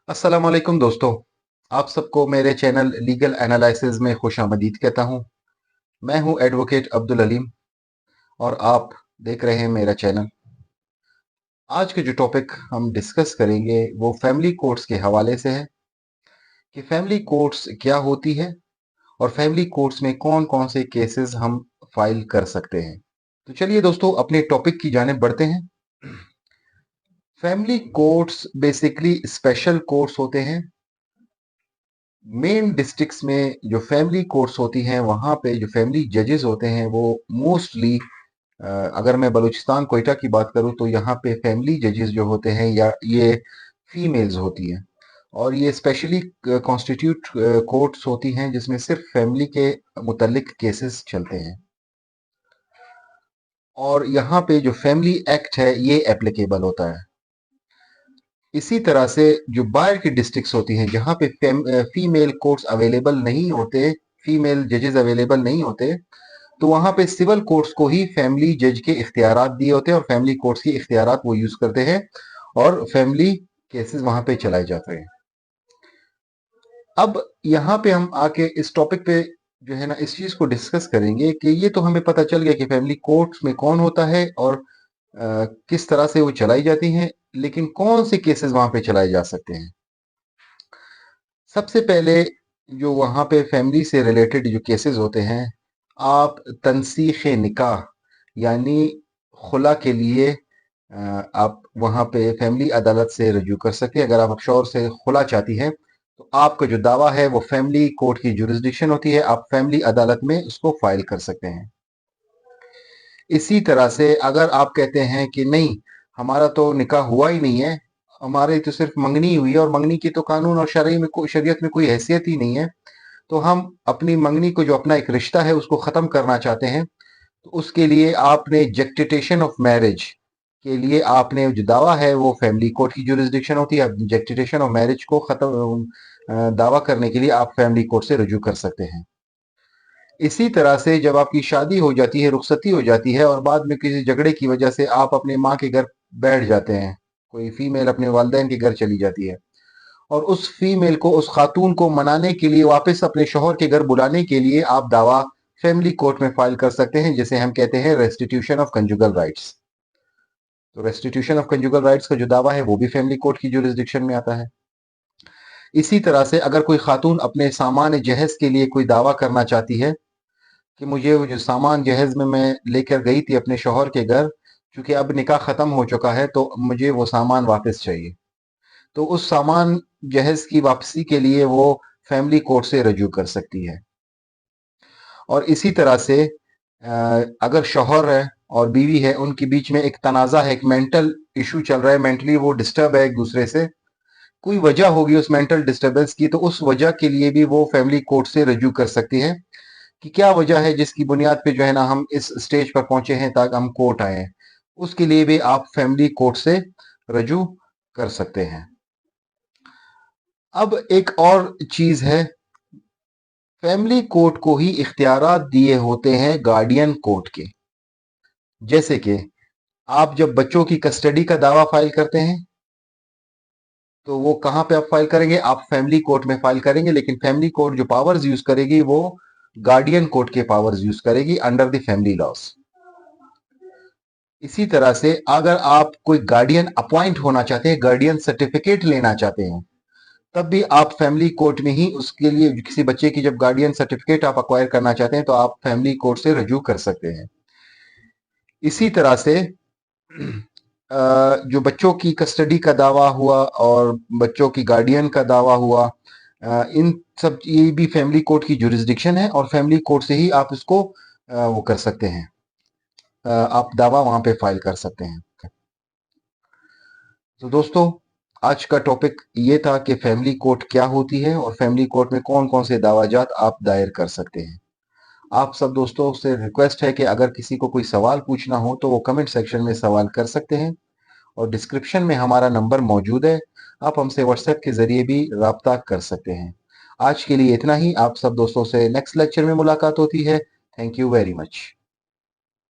अस्सलाम वालेकुम दोस्तों। आप सबको मेरे चैनल लीगल एनालिसिस में खुशामदीद कहता हूं। मैं हूं एडवोकेट अब्दुल अलीम और आप देख रहे हैं मेरा चैनल। आज के जो टॉपिक हम डिस्कस करेंगे वो फैमिली कोर्ट्स के हवाले से है कि फैमिली कोर्ट्स क्या होती है और फैमिली कोर्ट्स में कौन कौन से केसेस हम फाइल कर सकते हैं। तो चलिए दोस्तों अपने टॉपिक की जानिब बढ़ते हैं। Family courts basically special courts होते हैं। मेन डिस्ट्रिक्ट्स में जो फैमिली कोर्ट्स होती हैं वहां पे जो फैमिली जजेस होते हैं वो मोस्टली, अगर मैं बलूचिस्तान कोयटा की बात करूं तो यहाँ पे फैमिली जजेस जो होते हैं या ये फीमेल्स होती हैं और ये स्पेशली कॉन्स्टिट्यूट कोर्ट्स होती हैं जिसमें सिर्फ फैमिली के मुतल्लिक केसेस चलते हैं और यहाँ पे जो फैमिली एक्ट है ये एप्लीकेबल होता है। इसी तरह से जो बाहर की डिस्ट्रिक्ट्स होती हैं जहाँ पे फीमेल कोर्ट्स अवेलेबल नहीं होते, फीमेल जजेस अवेलेबल नहीं होते, तो वहां पे सिविल कोर्ट्स को ही फैमिली जज के इख्तियारात दिए होते हैं और फैमिली कोर्ट्स के इख्तियारात वो यूज करते हैं और फैमिली केसेस वहां पे चलाए जाते हैं। अब यहाँ पे हम आके इस टॉपिक पे जो है ना इस चीज को डिस्कस करेंगे कि ये तो हमें पता चल गया कि फैमिली कोर्ट्स में कौन होता है और किस तरह से वो चलाई जाती हैं, लेकिन कौन से केसेस वहां पे चलाए जा सकते हैं। सबसे पहले जो वहां पे फैमिली से रिलेटेड जो केसेस होते हैं, आप तनसीख निकाह यानी खुला के लिए आप वहां पे फैमिली अदालत से रजू कर सकते हैं। अगर आप शौहर से खुला चाहती हैं तो आपका जो दावा है वो फैमिली कोर्ट की जुरिस्डिक्शन होती है, आप फैमिली अदालत में उसको फाइल कर सकते हैं। इसी तरह से अगर आप कहते हैं कि नहीं, हमारा तो निकाह हुआ ही नहीं है, हमारी तो सिर्फ मंगनी हुई है और मंगनी की तो कानून और शरीयत में कोई हैसियत ही नहीं है, तो हम अपनी मंगनी को जो अपना एक रिश्ता है उसको ख़त्म करना चाहते हैं, तो उसके लिए आपने जेक्टिटेशन ऑफ मैरिज के लिए आपने जो दावा है वो फैमिली कोर्ट की जुरिस्डिक्शन होती है। जेक्टिटेशन ऑफ मैरिज को ख़त्म दावा करने के लिए आप फैमिली कोर्ट से रजू कर सकते हैं। इसी तरह से जब आपकी शादी हो जाती है, रुखसती हो जाती है और बाद में किसी झगड़े की वजह से आप अपने माँ के घर बैठ जाते हैं, कोई फीमेल अपने वालिदैन के घर चली जाती है और उस फीमेल को, उस खातून को मनाने के लिए, वापस अपने शोहर के घर बुलाने के लिए आप दावा फैमिली कोर्ट में फाइल कर सकते हैं, जिसे हम कहते हैं रेस्टिट्यूशन ऑफ कंजुगल राइट्स। तो रेस्टिट्यूशन ऑफ कंजुगल राइट्स का जो दावा है वो भी फैमिली कोर्ट की जुरिस्डिक्शन में आता है। इसी तरह से अगर कोई खातून अपने सामान जहेज के लिए कोई दावा करना चाहती है कि मुझे वो जो सामान जहेज में मैं लेकर गई थी अपने शोहर के घर, चूंकि अब निकाह खत्म हो चुका है तो मुझे वो सामान वापस चाहिए, तो उस सामान जहेज की वापसी के लिए वो फैमिली कोर्ट से रजू कर सकती है। और इसी तरह से अगर शौहर है और बीवी है, उनके बीच में एक तनाज़ा है, एक मेंटल इशू चल रहा है, मेंटली वो डिस्टर्ब है एक दूसरे से, कोई वजह होगी उस मेंटल डिस्टर्बेंस की, तो उस वजह के लिए भी वो फैमिली कोर्ट से रजू कर सकती है कि क्या वजह है जिसकी बुनियाद पे जो है ना हम इस स्टेज पर पहुंचे हैं ताकि हम कोर्ट आए हैं। उसके लिए भी आप फैमिली कोर्ट से रजू कर सकते हैं। अब एक और चीज है, फैमिली कोर्ट को ही इख्तियारात दिए होते हैं गार्डियन कोर्ट के। जैसे कि आप जब बच्चों की कस्टडी का दावा फाइल करते हैं तो वो कहां पे आप फाइल करेंगे, आप फैमिली कोर्ट में फाइल करेंगे, लेकिन फैमिली कोर्ट जो पावर्स यूज करेगी वो गार्डियन कोर्ट के पावर्स यूज करेगी अंडर द फैमिली लॉस। इसी तरह से अगर आप कोई गार्डियन अपॉइंट होना चाहते हैं, गार्डियन सर्टिफिकेट लेना चाहते हैं, तब भी आप फैमिली कोर्ट में ही उसके लिए, किसी बच्चे की जब गार्डियन सर्टिफिकेट आप अक्वायर करना चाहते हैं तो आप फैमिली कोर्ट से रजू कर सकते हैं। इसी तरह से जो बच्चों की कस्टडी का दावा हुआ और बच्चों की गार्डियन का दावा हुआ, इन सब ये भी फैमिली कोर्ट की जुरिस्डिक्शन है और फैमिली कोर्ट से ही आप इसको वो कर सकते हैं, आप दावा वहां पे फाइल कर सकते हैं। तो दोस्तों आज का टॉपिक ये था कि फैमिली कोर्ट क्या होती है और फैमिली कोर्ट में कौन कौन से दावाजात आप दायर कर सकते हैं। आप सब दोस्तों से रिक्वेस्ट है कि अगर किसी को कोई सवाल पूछना हो तो वो कमेंट सेक्शन में सवाल कर सकते हैं और डिस्क्रिप्शन में हमारा नंबर मौजूद है, आप हमसे व्हाट्सएप के जरिए भी राब्ता कर सकते हैं। आज के लिए इतना ही, आप सब दोस्तों से नेक्स्ट लेक्चर में मुलाकात होती है। Thank you very much.